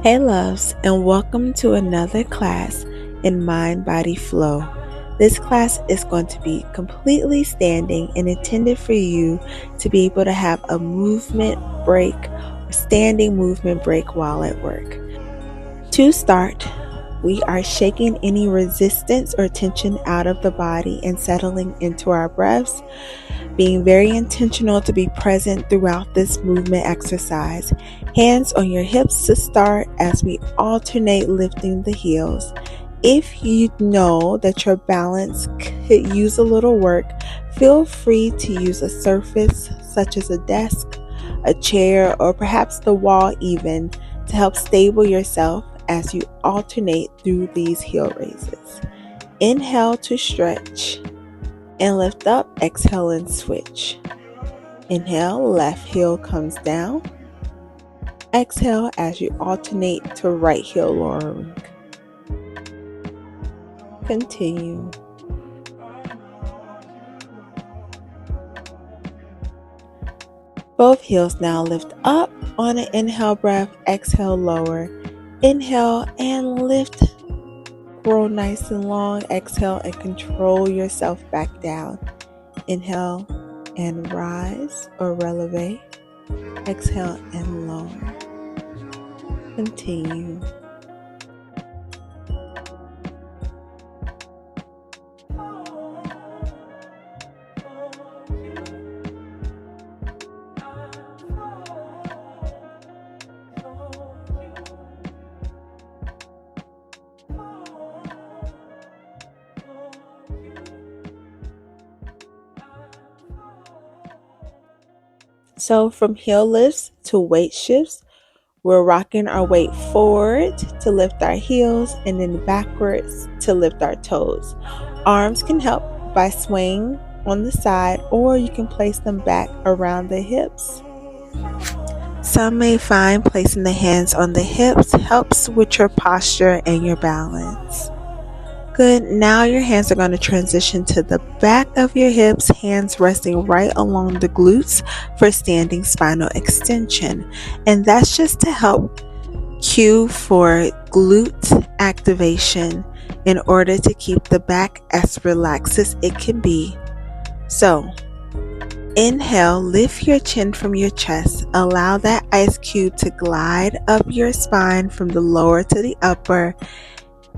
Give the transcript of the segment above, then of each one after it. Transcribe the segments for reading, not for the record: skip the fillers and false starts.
Hey loves, and welcome to another class in Mind Body Flow. This class is going to be completely standing and intended for you to be able to have a movement break or standing movement break while at work. To start, we are shaking any resistance or tension out of the body and settling into our breaths, being very intentional to be present throughout this movement exercise. Hands on your hips to start as we alternate lifting the heels. If you know that your balance could use a little work, feel free to use a surface such as a desk, a chair, or perhaps the wall even to help stable yourself as you alternate through these heel raises. Inhale to stretch and lift up. Exhale and switch. Inhale, left heel comes down. Exhale as you alternate to right heel lowering. Continue. Both heels now lift up on an inhale breath. Exhale, lower. Inhale and lift. Grow nice and long. Exhale and control yourself back down. Inhale and rise or releve. Exhale and lower. Continue. So from heel lifts to weight shifts, we're rocking our weight forward to lift our heels and then backwards to lift our toes. Arms can help by swaying on the side, or you can place them back around the hips. Some may find placing the hands on the hips helps with your posture and your balance. Good. Now your hands are going to transition to the back of your hips, hands resting right along the glutes for standing spinal extension. And that's just to help cue for glute activation in order to keep the back as relaxed as it can be. So, inhale, lift your chin from your chest. Allow that ice cube to glide up your spine from the lower to the upper.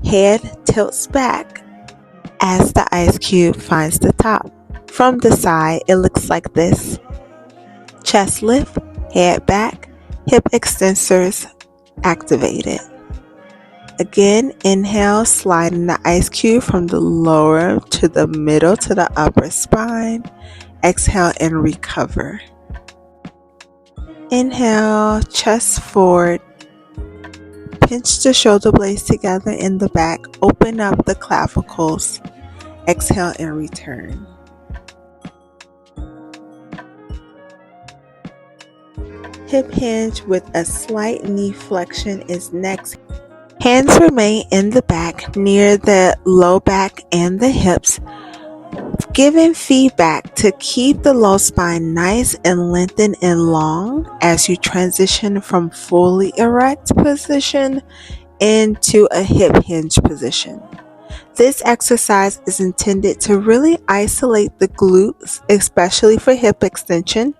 Head tilts back as the ice cube finds the top. From the side, it looks like this. Chest lift, head back, hip extensors activated. Again, inhale, sliding the ice cube from the lower to the middle to the upper spine. Exhale and recover. Inhale, chest forward. Pinch the shoulder blades together in the back. Open up the clavicles. Exhale and return. Hip hinge with a slight knee flexion is next. Hands remain in the back near the low back and the hips, giving feedback to keep the low spine nice and lengthened and long as you transition from fully erect position into a hip hinge position. This exercise is intended to really isolate the glutes, especially for hip extension,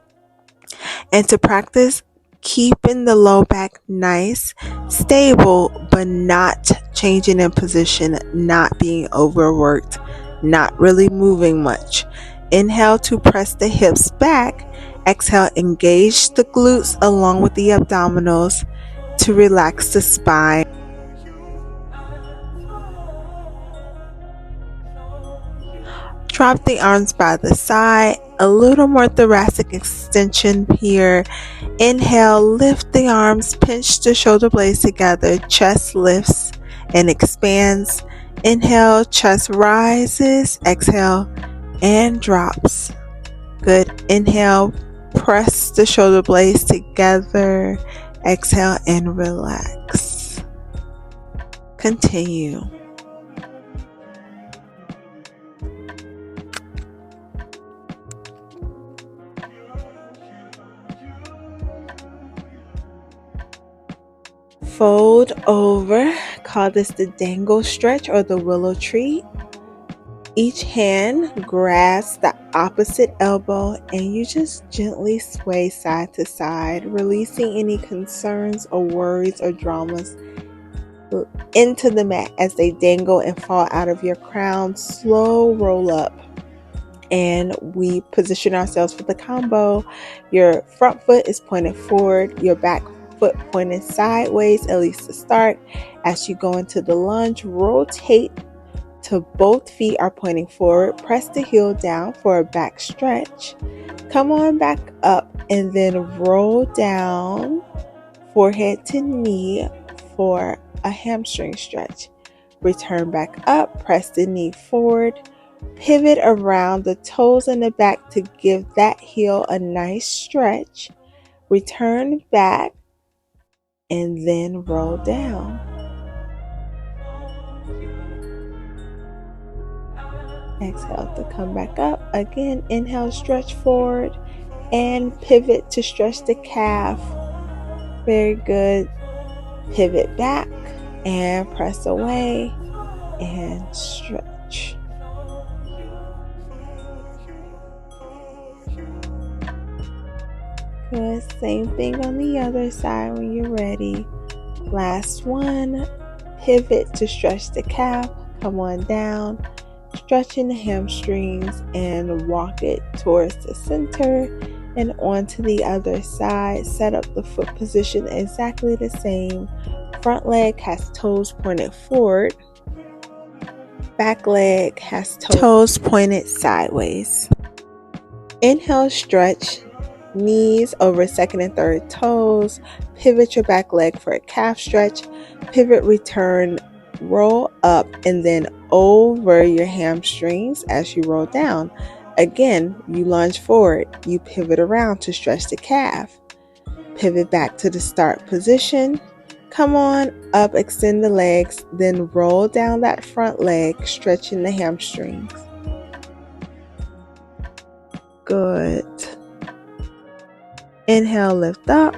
and to practice keeping the low back nice, stable, but not changing in position, not being overworked, not really moving much. Inhale to press the hips back. Exhale, engage the glutes along with the abdominals to relax the spine. Drop the arms by the side, a little more thoracic extension here. Inhale, lift the arms, pinch the shoulder blades together, chest lifts and expands. Inhale, chest rises, exhale, and drops. Good. Inhale, press the shoulder blades together, exhale, and relax. Continue. Fold over. Call this the dangle stretch or the willow tree. Each hand grasps the opposite elbow and you just gently sway side to side, releasing any concerns or worries or dramas into the mat as they dangle and fall out of your crown. Slow roll up. And we position ourselves for the combo. Your front foot is pointed forward, your back foot pointed sideways, at least to start. As you go into the lunge, rotate to both feet are pointing forward. Press the heel down for a back stretch. Come on back up and then roll down forehead to knee for a hamstring stretch. Return back up, press the knee forward. Pivot around the toes in the back to give that heel a nice stretch. Return back and then roll down. Exhale to come back up. Again, inhale, stretch forward and pivot to stretch the calf. Very good. Pivot back and press away and stretch. Good. Same thing on the other side when you're ready. Last one. Pivot to stretch the calf. Come on down. Stretching the hamstrings and walk it towards the center and onto the other side. Set up the foot position exactly the same. Front leg has toes pointed forward. Back leg has toes pointed sideways. Inhale, stretch. Knees over second and third toes. Pivot your back leg for a calf stretch. Pivot, return, roll up and then over your hamstrings as you roll down. Again, you lunge forward. You pivot around to stretch the calf. Pivot back to the start position. Come on up, extend the legs, then roll down that front leg, stretching the hamstrings. Good. Inhale, lift up.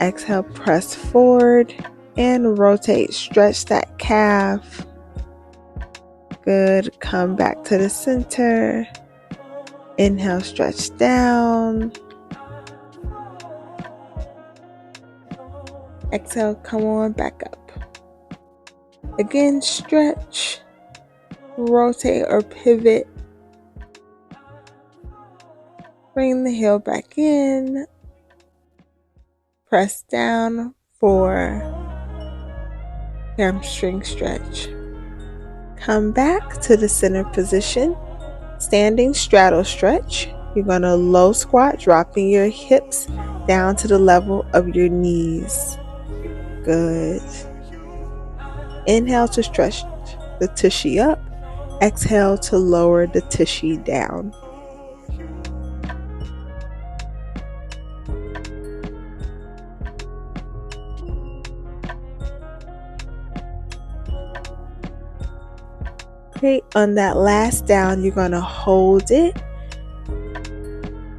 Exhale, press forward and rotate. Stretch that calf. Good. Come back to the center. Inhale, stretch down. Exhale, come on back up. Again, stretch, rotate or pivot. Bring the heel back in. Press down for hamstring stretch. Come back to the center position. Standing straddle stretch. You're going to low squat, dropping your hips down to the level of your knees. Good. Inhale to stretch the tushy up. Exhale to lower the tushy down. Great. On that last down, you're going to hold it.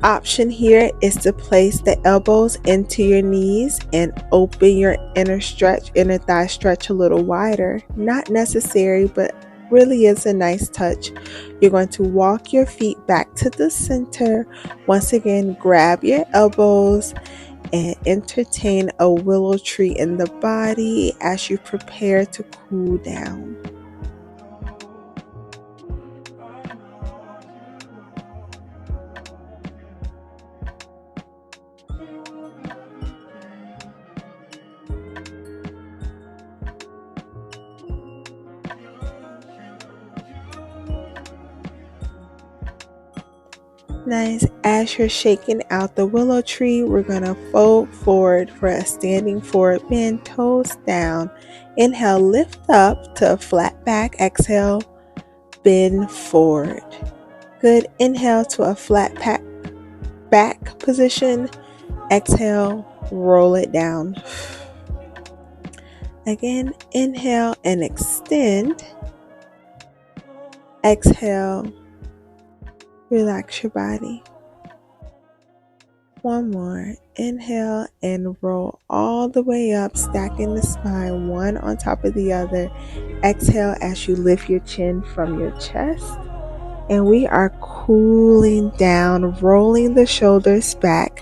Option here is to place the elbows into your knees and open your inner thigh stretch a little wider. Not necessary, but really is a nice touch. You're going to walk your feet back to the center. Once again, grab your elbows and entertain a willow tree in the body as you prepare to cool down. Nice. As you're shaking out the willow tree, we're going to fold forward for a standing forward bend, toes down. Inhale, lift up to a flat back. Exhale, bend forward. Good. Inhale to a flat back position. Exhale, roll it down. Again, inhale and extend. Exhale. Relax your body. One more. Inhale and roll all the way up, stacking the spine one on top of the other. Exhale as you lift your chin from your chest. And we are cooling down, rolling the shoulders back,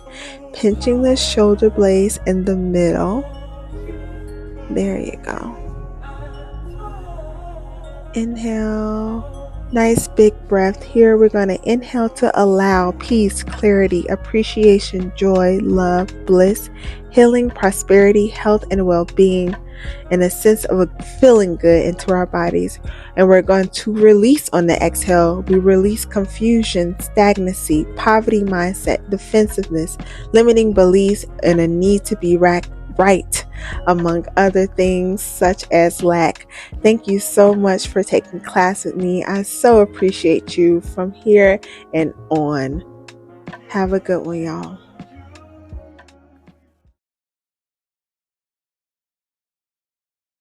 pinching the shoulder blades in the middle. There you go. Inhale. Nice big breath. Here we're going to inhale to allow peace, clarity, appreciation, joy, love, bliss, healing, prosperity, health, and well-being, and a sense of feeling good into our bodies. And we're going to release on the exhale. We release confusion, stagnancy, poverty mindset, defensiveness, limiting beliefs, and a need to be right, among other things such as lack. Thank you so much for taking class with me. I so appreciate you from here and on. Have a good one, y'all.